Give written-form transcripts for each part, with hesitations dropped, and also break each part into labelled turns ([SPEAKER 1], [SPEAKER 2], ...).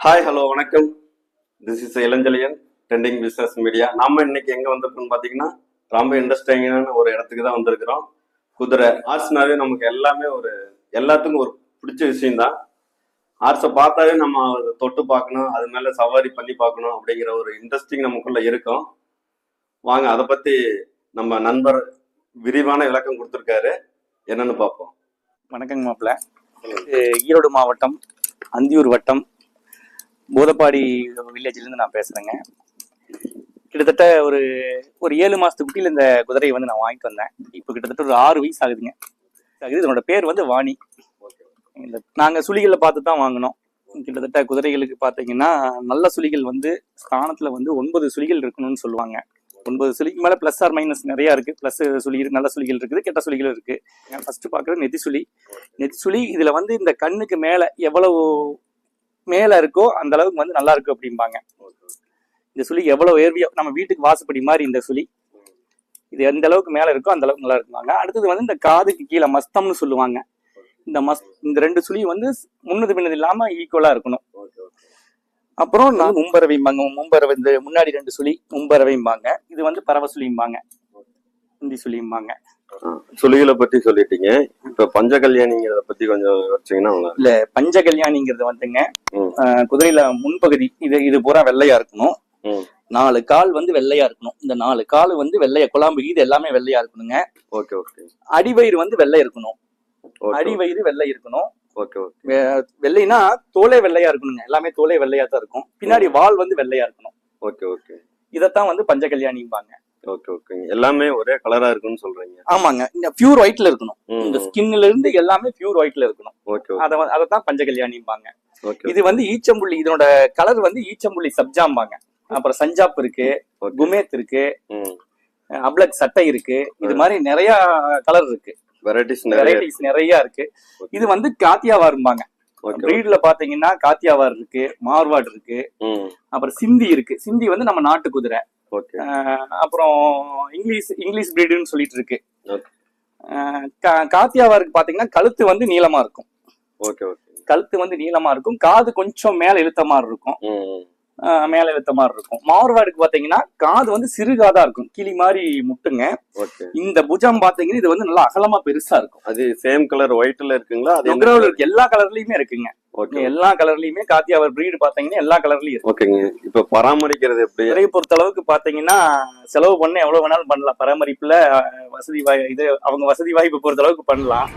[SPEAKER 1] Hi hello வணக்கம். This is Ilanchezhiyan trending business media. நாம இன்னைக்கு எங்க வந்திருக்கோம்னு பாத்தீங்கன்னா ரொம்ப இன்ட்ரெஸ்டிங்கான ஒரு இடத்துக்கு தான் வந்திருக்கிறோம். குதிரை ஹார்ஸ்னாவே நமக்கு எல்லாத்துக்கும் ஒரு பிடிச்ச விஷயம்தான். ஹார்ஸை பார்த்தாவே நம்ம அதை தொட்டு பார்க்கணும், அது மேல சவாரி பண்ணி பார்க்கணும் அப்படிங்கிற ஒரு இன்ட்ரெஸ்டிங் நமக்குள்ள இருக்கும். வாங்க அதை பத்தி நம்ம நண்பர் விரிவான விளக்கம் கொடுத்துருக்காரு, என்னன்னு பார்ப்போம்.
[SPEAKER 2] வணக்கங்க மாப்பிள்ள. ஈரோடு மாவட்டம் அந்தியூர் வட்டம் போதப்பாடி வில்லேஜ்லேருந்து நான் பேசுகிறேங்க. கிட்டத்தட்ட ஒரு 7 மாதத்துக்கு குட்டியில் இந்த குதிரையை வந்து நான் வாங்கிட்டு வந்தேன். இப்போ கிட்டத்தட்ட ஒரு 6 வயசு ஆகுதுங்க. இதனோட பேர் வந்து வாணி. இந்த நாங்கள் சுழிகளில் பார்த்து தான் வாங்கினோம். கிட்டத்தட்ட குதிரைகளுக்கு பார்த்தீங்கன்னா நல்ல சுழிகள் வந்து ஸ்தானத்தில் வந்து 9 சுழிகள் இருக்கணும்னு சொல்லுவாங்க. 9 சுழிக்கு மேலே ப்ளஸ் ஆர் மைனஸ் நிறையா இருக்குது. ப்ளஸ் சுழி நல்ல சுழிகள் இருக்குது, கெட்ட சுழிகளும் இருக்குது. ஃபஸ்ட்டு பார்க்குறது நெத்தி சுழி. இதில் வந்து இந்த கண்ணுக்கு மேலே எவ்வளவு மேல இருக்கோ அந்த அளவுக்கு வந்து நல்லா இருக்கு அப்படிம்பாங்க. இந்த சுழி எவ்வளவு ஏர்வியோ நம்ம வீட்டுக்கு வாசப்படி மாதிரி இந்த சுழி இது எந்த அளவுக்கு மேல இருக்கோ அந்த அளவுக்கு நல்லா இருக்குவாங்க. அடுத்தது வந்து இந்த காதுக்கு கீழே மஸ்தம்னு சொல்லுவாங்க. இந்த 2 சுழி வந்து முன்னது பின்னது இல்லாம ஈக்குவலா இருக்கணும். அப்புறம் நான் மும்பரவைம்பாங்க. மும்பரவை இந்த முன்னாடி 2 சுழி மும்பரவைம்பாங்க. இது வந்து பறவை சுழிம்பாங்க, இந்தி சுழிம்பாங்க.
[SPEAKER 1] சுழிகளை பத்தி சொல்லிட்டீங்க. இப்ப பஞ்சகல்யாணிங்கிறத பத்தி கொஞ்சம் வச்சீங்கன்னா
[SPEAKER 2] இல்ல, பஞ்சகல்யாணிங்கிறது வந்துங்க குதிரையில முன்பகுதி இது பூரா வெள்ளையா இருக்கணும். 4 கால் வந்து வெள்ளையா இருக்கணும். இந்த 4 கால் வந்து வெள்ளையா, குழாம்பு இது எல்லாமே வெள்ளையா இருக்கணுங்க. அடிவயிறு வந்து வெள்ளை இருக்கணும். அடிவயிறு வெள்ளை இருக்கணும். வெள்ளைனா தோலே வெள்ளையா இருக்கணுங்க. எல்லாமே தோலே வெள்ளையா தான் இருக்கும். பின்னாடி வால் வந்து வெள்ளையா இருக்கணும். இதத்தான் வந்து பஞ்சகல்யாணிம்பாங்க.
[SPEAKER 1] எல்லாமே ஒரே கலரா இருக்குன்னு சொல்றீங்க?
[SPEAKER 2] ஆமாங்க. இந்த பியூர் ஒயிட்ல இருக்கணும். இந்த ஸ்கின்ல இருந்து எல்லாமே பியூர் ஒயிட்ல இருக்கணும். அதத்தான் பஞ்சகல்யாணிம்பாங்க. இது வந்து ஈச்சம்புள்ளி. இதனோட கலர் வந்து ஈச்சம்புள்ளி சப்ஜாம்பாங்க. அப்புறம் சஞ்சாப் இருக்கு, குமேத் இருக்கு, அப்ளக் சட்டை இருக்கு. இது மாதிரி நிறைய கலர் இருக்கு, வெரைட்டிஸ் நிறைய இருக்கு. இது வந்து காத்தியாவாரும்பாங்க. பிரீட்ல பாத்தீங்கன்னா காத்தியாவார் இருக்கு, மார்வாட் இருக்கு, அப்புறம் சிந்தி இருக்கு. சிந்தி வந்து நம்ம நாட்டு குதிரை. அப்புறம் இங்கிலீஷ் பிரீடுன்னு சொல்லிட்டு இருக்கு. காத்தியாவாருக்கு பாத்தீங்கன்னா கழுத்து வந்து நீளமா இருக்கும். கழுத்து வந்து நீளமா இருக்கும். காது கொஞ்சம் மேல இழுத்த மாதிரி இருக்கும். மார்வாடுக்கு பாத்தீங்கன்னா காது வந்து சிறுகாதா இருக்கும், கிளி மாதிரி முட்டுங்க. இந்த புஜம் பாத்தீங்கன்னா இது வந்து நல்லா அகலமா பெருசா இருக்கும்.
[SPEAKER 1] அது சேம் கலர் ஒயிட்ல இருக்குங்களா? அது
[SPEAKER 2] இருக்கு, எல்லா கலர்லயுமே இருக்குங்க. எல்லா கலர்லயுமே காத்தியாவர் பிரீடு பாத்தீங்கன்னா எல்லா கலர்லயும் இருக்கு.
[SPEAKER 1] ஓகேங்க. இப்ப பராமரிக்கிறது எப்படி?
[SPEAKER 2] இதை பொறுத்த அளவுக்கு பாத்தீங்கன்னா செலவு பண்ண எவ்வளவு வேணாலும் பண்ணலாம். பராமரிப்புல அவங்க வசதி வாய்ப்பு பொறுத்த அளவுக்கு பண்ணலாம்.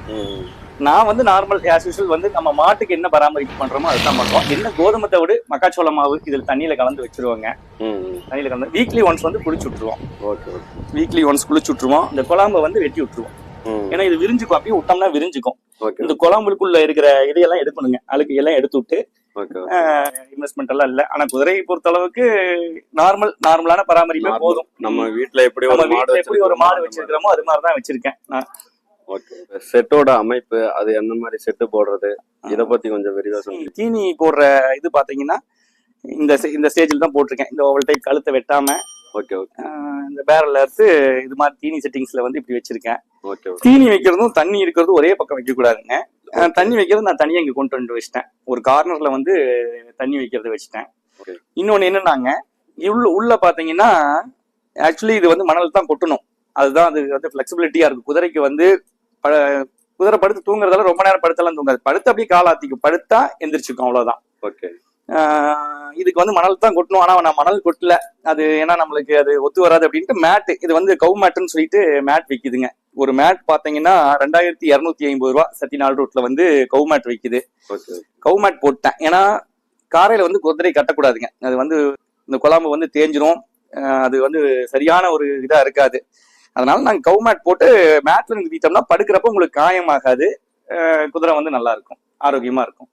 [SPEAKER 2] நான் வந்து நார்மல் ஆஸ் யூசுவல் வந்து நம்ம மாட்டுக்கு என்ன பராமரிப்பு பண்றோமோ அதுதான் பண்றோம். என்ன கோதுமை தவிடு, மக்காச்சோள மாவு இதுல தண்ணியில கலந்து வச்சிருவாங்க. தண்ணியில கலந்து வீக்லி ஒன்ஸ் வந்து குளிச்சு விட்டுருவோம். இந்த குழாம்பை வந்து வெட்டி விட்டுருவோம். ஏன்னா இது விரிஞ்சுக்கும். அப்படியே விட்டோம்னா விரிஞ்சுக்கும். இந்த குழம்புக்குள்ள இருக்கிற இதையெல்லாம் எடுக்கணுங்க. அழுக்கு எல்லாம் எடுத்து விட்டு இன்வெஸ்ட்மெண்ட் எல்லாம் இல்ல. ஆனா குதிரையை பொறுத்த அளவுக்கு நார்மலான பராமரிப்பே போதும்.
[SPEAKER 1] நம்ம வீட்டுல எப்படி
[SPEAKER 2] ஒரு மாடு வச்சிருக்கிறோமோ அது மாதிரிதான் வச்சிருக்கேன்.
[SPEAKER 1] செட்டோட அமைப்பு, அது எந்த மாதிரி செட்டு போடுறது, இத பத்தி கொஞ்சம் விரிவா சொல்லுங்க.
[SPEAKER 2] தீனி போடுற இது பாத்தீங்கன்னா இந்த ஸ்டேஜில் தான் போட்டிருக்கேன். இந்த ஓவல் டைப் கழுத்தை வெட்டாம இந்த பேரல்ல இருந்து இது மாதிரி தீனி செட்டிங்ஸ்ல வந்து இப்படி வச்சிருக்கேன். தீனி வைக்கிறதும் தண்ணி இருக்கிறதும் ஒரே பக்கம் வைக்க கூடாதுங்க. தண்ணி வைக்கிறது நான் தனியா இங்க கொண்டு வந்து வச்சிட்டேன். ஒரு கார்னர்ல வந்து தண்ணி வைக்கிறத வச்சுட்டேன். இன்னொன்னு என்னன்னாங்க, உள்ள பாத்தீங்கன்னா ஆக்சுவலி இது வந்து மணல் தான் கொட்டணும். அதுதான் அது வந்து பிளெக்சிபிலிட்டியா இருக்கு. குதிரைக்கு வந்து குதிரை படுத்து தூங்குறதால ரொம்ப நேரம் படுத்தலாம் தூங்காது. படுத்து அப்படியே காலாத்திக்கும், படுத்தா எந்திரிச்சுக்கும், அவ்வளவுதான். இதுக்கு வந்து மணல் தான் கொட்டணும். ஆனா நான் மணல் கொட்டல. அது ஏன்னா நம்மளுக்கு அது ஒத்து வராது அப்படின்ட்டு மேட், இது வந்து கவு மேட்டுன்னு சொல்லிட்டு மேட் விக்குதுங்க. ஒரு மேட் பாத்தீங்கன்னா 2250 ரூபா சத்திநாள் ரூட்ல வந்து கவு மேட் விக்குது. கவு மேட் போட்டேன். ஏன்னா காரையில வந்து குதிரை கட்டக்கூடாதுங்க. அது வந்து இந்த குழம்பு வந்து தேஞ்சிரும். அது வந்து சரியான ஒரு இதா இருக்காது. அதனால நாங்க கவு மேட் போட்டு மேட்ல நிறுத்திட்டோம்னா படுக்கிறப்ப உங்களுக்கு காயமாகாது. குதிரை வந்து நல்லா இருக்கும், ஆரோக்கியமா இருக்கும்.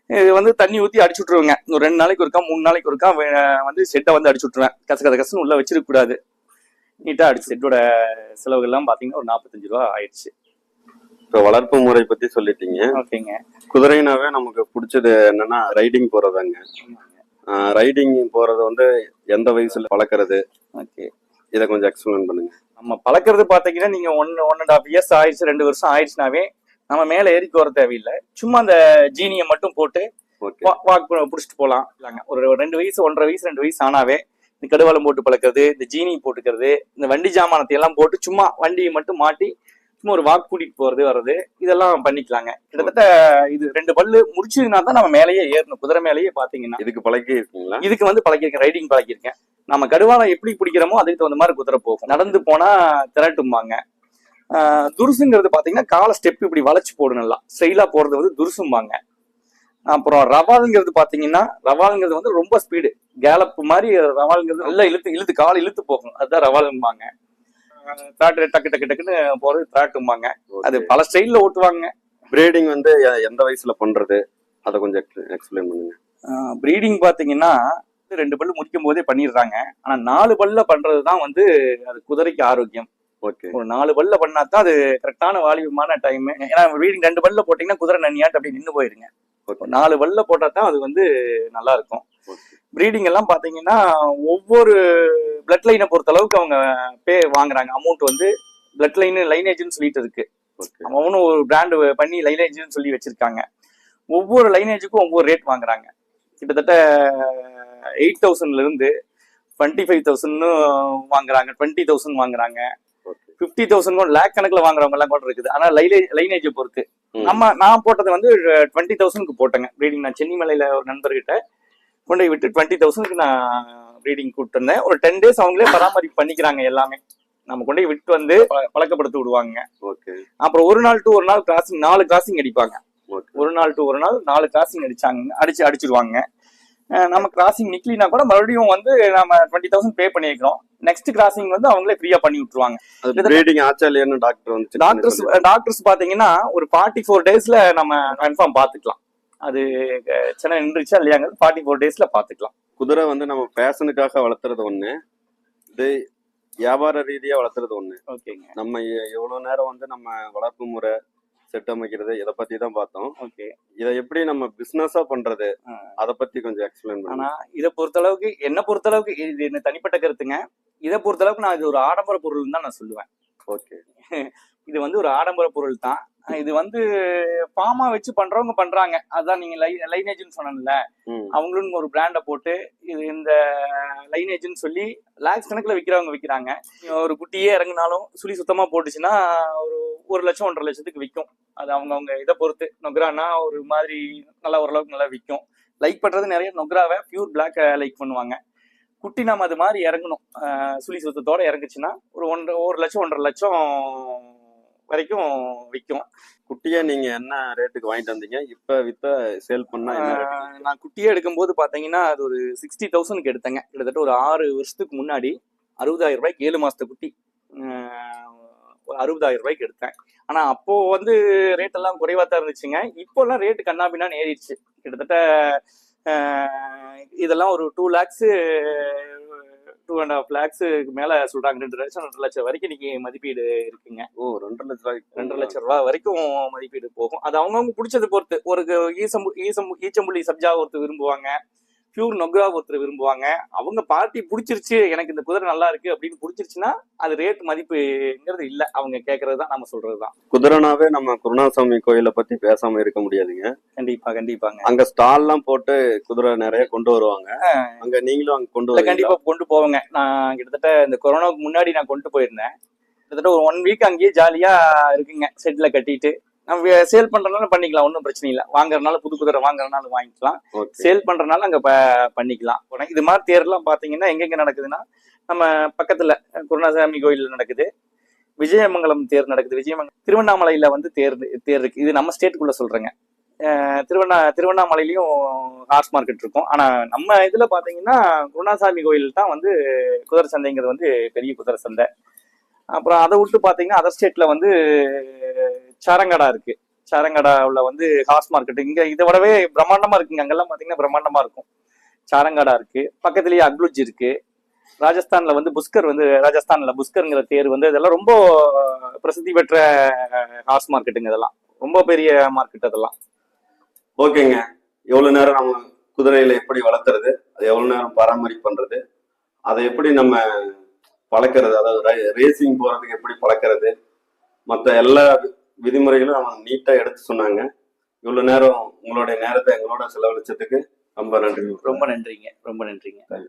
[SPEAKER 2] இது வந்து தண்ணி ஊற்றி அடிச்சு விட்டுருவேங்க. ஒரு 2 நாளைக்கு ஒருக்கா 3 நாளைக்கு ஒருக்கா வந்து செட்டை வந்து அடிச்சு விட்டுருவேன். கசன்னு உள்ள வச்சிருக்க கூடாது. நீட்டா அடிச்சு செட்டோட செலவுகள் எல்லாம் பாத்தீங்கன்னா ஒரு 45 ரூபா ஆயிடுச்சு.
[SPEAKER 1] இப்போ வளர்ப்பு முறை பத்தி சொல்லிட்டீங்க.
[SPEAKER 2] ஓகேங்க.
[SPEAKER 1] குதிரைனாவே நமக்கு பிடிச்சது என்னன்னா ரைடிங் போறதாங்க. ரைடிங் போறது வந்து எந்த வயசுல பழக்கிறது? ஓகே, இதை கொஞ்சம் எக்ஸ்பிளைன் பண்ணுங்க.
[SPEAKER 2] நம்ம பழக்கிறது பாத்தீங்கன்னா நீங்க 1.5 இயர்ஸ் ஆயிடுச்சு, 2 வருஷம் ஆயிடுச்சுனாவே நம்ம மேல ஏறிக்கு வர தேவையில்லை. சும்மா அந்த ஜீனியை மட்டும் போட்டு
[SPEAKER 1] ஓகே
[SPEAKER 2] வாக் பிடிச்சிட்டு போகலாம் இல்லைங்க. ஒரு 2 வயசு 1.5 வயசு 2 வயசு ஆனாவே இந்த கடுவாலம் போட்டு பழக்கிறது, இந்த ஜீனி போட்டுக்கிறது, இந்த வண்டி ஜாமானத்தை எல்லாம் போட்டு சும்மா வண்டியை மட்டும் மாட்டி சும்மா ஒரு வாக் கூட்டிட்டு போறது வர்றது இதெல்லாம் பண்ணிக்கலாங்க. கிட்டத்தட்ட இது 2 பல்லு முடிச்சதுனா தான் நம்ம மேலேயே ஏறணும். குதிரை மேலேயே பாத்தீங்கன்னா
[SPEAKER 1] இதுக்கு பழக்கி இருக்கீங்களா?
[SPEAKER 2] இதுக்கு வந்து பழக்கிருக்கேன், ரைடிங் பழக்கிருக்கேன். நம்ம கடுவாலம் எப்படி பிடிக்கிறோமோ அதுக்கு தகுந்த மாதிரி குதிரை போகும். நடந்து போனா திரட்டும்பாங்க. துருசுங்கிறது பாத்தீங்கன்னா கால ஸ்டெப் இப்படி வளைச்சு போடும், நல்லா ஸ்டைலா போறது வந்து துருசும்பாங்க. அப்புறம் ரவாலுங்கிறது பாத்தீங்கன்னா ரவாலுங்கிறது வந்து ரொம்ப ஸ்பீடு கேலப் மாதிரி. ரவாலுங்கிறது நல்லா இழுத்து காலை இழுத்து போகும், அதுதான் ரவாலும்பாங்க. டக்கு டக்கு டக்குன்னு போறது திராட்டும்பாங்க. அது பல ஸ்டைல்ல ஓட்டுவாங்க.
[SPEAKER 1] பிரீடிங் வந்து எந்த வயசுல பண்றது அதை கொஞ்சம் எக்ஸ்பிளைன் பண்ணுங்க.
[SPEAKER 2] பிரீடிங் பாத்தீங்கன்னா 2 பல்லு முடிக்கும் போதே பண்ணிடுறாங்க. ஆனா 4 பல்ல பண்றதுதான் வந்து அது குதிரைக்கு ஆரோக்கியம்.
[SPEAKER 1] ஓகே,
[SPEAKER 2] ஒரு 4 பல்ல பண்ணாதான் அது கரெக்டான வாலிபமான டைம். ஏன்னா பிரீடிங் 2 பல்ல போட்டீங்கன்னா குதிரை நன்னியாட்டு அப்படி நின்று போயிருங்க. 4 பல்ல போட்டா தான் அது வந்து நல்லா இருக்கும். பிரீடிங் எல்லாம் பாத்தீங்கன்னா ஒவ்வொரு பிளட் லைனை பொறுத்த அளவுக்கு அவங்க வாங்குறாங்க. அமௌண்ட் வந்து பிளட் லைன் லைனேஜ்னு சொல்லிட்டு இருக்கு. அவனும் ஒரு பிராண்ட் பண்ணி லைனேஜ்னு சொல்லி வச்சிருக்காங்க. ஒவ்வொரு லைனேஜுக்கும் ஒவ்வொரு ரேட் வாங்குறாங்க. கிட்டத்தட்ட 8,000ல இருந்து 25,000 வாங்குறாங்க, 20,000 வாங்குறாங்க, 50,000 லேக் கணக்குல வாங்குறவங்க எல்லாம் கூட இருக்குது. ஆனா லைனேஜை பொறுத்து நான் போட்டது வந்து 20,000க்கு போட்டேங்க பிரீடிங். நான் சென்னிமலையில ஒரு நண்பர்கிட்ட கொண்டு போய் விட்டு 20,000க்கு நான் பிரீடிங் கூப்பிட்டு இருந்தேன். ஒரு 10 days அவங்களே பராமரிப்பு பண்ணிக்கிறாங்க. எல்லாமே நம்ம கொண்டு போய் விட்டு வந்து பழக்கப்படுத்தி விடுவாங்க. அப்புறம் ஒரு நாள் டு ஒரு நாள் கிராசிங் 4 கிராசிங் அடிப்பாங்க. ஒரு நாள் டு ஒரு நாள் 4 கிராசிங் அடிச்சிருவாங்க. நம்ம கிராசிங் நிக்கலினா கூட மறுபடியும் வந்து நம்ம 20,000 பே பண்ணிக்கிறோம். நெக்ஸ்ட் கிராசிங் வந்து அவங்களே ஃப்ரீயா பண்ணி விட்டுருவாங்க. டாக்டர்ஸ் பாத்தீங்கன்னா ஒரு 44 daysல நம்ம கன்ஃபார்ம் பாத்துக்கலாம். அது சின்ன நின்றுச்சா இல்லையாங்க 44 daysல பாத்துக்கலாம்.
[SPEAKER 1] குதிரை வந்து நம்ம பேஷனுக்காக வளர்த்துறது ஒண்ணு, இது வியாபார ரீதியா வளர்த்துறது ஒண்ணு.
[SPEAKER 2] ஓகேங்க.
[SPEAKER 1] நம்ம எவ்வளவு நேரம் வந்து நம்ம வளர்ப்பு முறை செட் அமைக்கிறது இதை பத்தி தான் பார்த்தோம்.
[SPEAKER 2] ஓகே,
[SPEAKER 1] இதை எப்படி நம்ம பிசினஸா பண்றது அதை பத்தி கொஞ்சம் எக்ஸ்பிளைன் பண்ணுங்க.
[SPEAKER 2] ஆனா இதை பொறுத்தளவுக்கு என்ன பொறுத்தளவுக்கு இது என்ன தனிப்பட்ட கருத்துங்க. இதை பொறுத்தளவுக்கு நான் இது ஒரு ஆடம்பர பொருள் தான் நான் சொல்லுவேன்.
[SPEAKER 1] ஓகே,
[SPEAKER 2] இது வந்து ஒரு ஆடம்பர பொருள் தான். இது வந்து ஃபார்மா வச்சு பண்றவங்க பண்றாங்க. அதான் நீங்க லைனேஜ்னு சொன்னல, அவங்களும் ஒரு பிராண்ட போட்டு இது இந்த லைனேஜ்னு சொல்லி லாக்ஸ் கணக்குல விக்கிறவங்க விக்கிறாங்க. ஒரு குட்டியே இறங்கினாலும் சுழி சுத்தமா போட்டுச்சுன்னா ஒரு 1 லட்சம் 1.5 லட்சத்துக்கு விற்கும். அது அவங்க இதை பொறுத்து. நொக்ரானா ஒரு மாதிரி நல்லா ஓரளவுக்கு நல்லா விற்கும். லைக் பண்றது நிறைய நொக்ராவை பியூர் பிளாக் லைக் பண்ணுவாங்க. குட்டி நம்ம அது மாதிரி இறங்கணும், சுழி சுத்தத்தோட இறங்குச்சுன்னா ஒரு 1 லட்சம் 1.5 லட்சம் வரைக்கும் விற்கும்.
[SPEAKER 1] குட்டியா நீங்க என்ன ரேட்டுக்கு வாங்கிட்டு வந்தீங்க? இப்ப வித்த சேல் பண்ணா
[SPEAKER 2] நான் குட்டியே எடுக்கும்போது பாத்தீங்கன்னா அது ஒரு 60,000க்கு எடுத்தேங்க. கிட்டத்தட்ட ஒரு 6 வருஷத்துக்கு முன்னாடி 60,000 ரூபாய்க்கு 7 மாசத்து குட்டி 60,000 ரூபாய்க்கு எடுத்தேன். ஆனா அப்போ வந்து ரேட் எல்லாம் குறைவா தான் இருந்துச்சுங்க. இப்போ எல்லாம் ரேட்டு கண்ணாபின்னான்னு ஏறிடுச்சு. கிட்டத்தட்ட இதெல்லாம் ஒரு 2 lakhs 2.5 lakhs மேல சொல்றாங்க. 2 லட்சம் 2 லட்சம் வரைக்கும் இன்னைக்கு மதிப்பீடு இருக்குங்க. 2 லட்சம் ரூபாய் வரைக்கும் மதிப்பீடு போகும். அது அவங்கவுங்க பிடிச்சது பொறுத்து. ஒரு ஈச்சம்புள்ளி சப்ஜா ஒருத்தர் விரும்புவாங்க, பியூர் நொக்ரா ஒருத்தர் விரும்புவாங்க. அவங்க பார்ட்டி பிடிச்சிருச்சு, எனக்கு இந்த குதிரை நல்லா இருக்கு அப்படின்னு பிடிச்சிருச்சுன்னா அது ரேட் மதிப்புங்கிறது இல்ல. அவங்க கேட்கறதுதான் நம்ம சொல்றதுதான்.
[SPEAKER 1] குதிரைனாவே நம்ம குருணாசாமி கோயிலை பத்தி பேசாம இருக்க முடியாதுங்க.
[SPEAKER 2] கண்டிப்பாங்க.
[SPEAKER 1] அங்க ஸ்டால் எல்லாம் போட்டு குதிரை நிறைய கொண்டு வருவாங்க. அங்க நீங்களும் அங்க கொண்டு வர?
[SPEAKER 2] கண்டிப்பா கொண்டு போவாங்க. நான் கிட்டத்தட்ட இந்த கொரோனாவுக்கு முன்னாடி நான் கொண்டு போயிருந்தேன். கிட்டத்தட்ட ஒரு 1 week அங்கேயே ஜாலியா இருக்குங்க. செட்ல கட்டிட்டு நம்ம சேல் பண்றதுனால பண்ணிக்கலாம், ஒன்றும் பிரச்சனை இல்லை. வாங்குறதுனால புது குதிரை வாங்குறதுனால வாங்கிக்கலாம், சேல் பண்றதுனால அங்க பண்ணிக்கலாம். இது மாதிரி தேர்லாம் பாத்தீங்கன்னா எங்கெங்க நடக்குதுன்னா நம்ம பக்கத்துல குருணாசாமி கோயில் நடக்குது, விஜயமங்கலம் தேர் நடக்குது, திருவண்ணாமலையில வந்து தேர் இருக்கு. இது நம்ம ஸ்டேட்டுக்குள்ள சொல்றேங்க. திருவண்ணாமலையிலயும் ஹார்ஸ் மார்க்கெட் இருக்கும். ஆனா நம்ம இதுல பாத்தீங்கன்னா குருணாசாமி கோயில் தான் வந்து குதிரை சந்தைங்கிறது வந்து பெரிய குதிரை சந்தை. அப்புறம் அதை விட்டு பாத்தீங்கன்னா அதர் ஸ்டேட்ல வந்து சாரங்கடா இருக்கு. சாரங்கடாவுல வந்து ஹார்ஸ் மார்க்கெட் இங்க இதை விடவே பிரம்மாண்டமா இருக்குங்க. அங்கெல்லாம் பாத்தீங்கன்னா பிரம்மாண்டமா இருக்கும். சாரங்கடா இருக்கு, பக்கத்துலயே அக்லுஜ் இருக்கு. ராஜஸ்தான்ல வந்து புஸ்கர்ங்கிற தேர் வந்து இதெல்லாம் ரொம்ப பிரசித்தி பெற்ற ஹார்ஸ் மார்க்கெட்டுங்க. இதெல்லாம் ரொம்ப பெரிய மார்க்கெட் அதெல்லாம்.
[SPEAKER 1] ஓகேங்க, எவ்வளவு நேரம் நம்ம குதிரையில எப்படி வளர்த்துறது, அது எவ்வளவு நேரம் பராமரிப்பு பண்றது, அதை எப்படி நம்ம பழக்கிறது, அதாவது ரேசிங் போறதுக்கு எப்படி பழக்கிறது, மற்ற எல்லா விதிமுறைகளும் நம்ம நீட்டா எடுத்து சொன்னாங்க. இவ்வளவு நேரம் உங்களுடைய நேரத்தை எங்களோட செலவழிச்சதுக்கு ரொம்ப நன்றி.
[SPEAKER 2] ரொம்ப நன்றிங்க.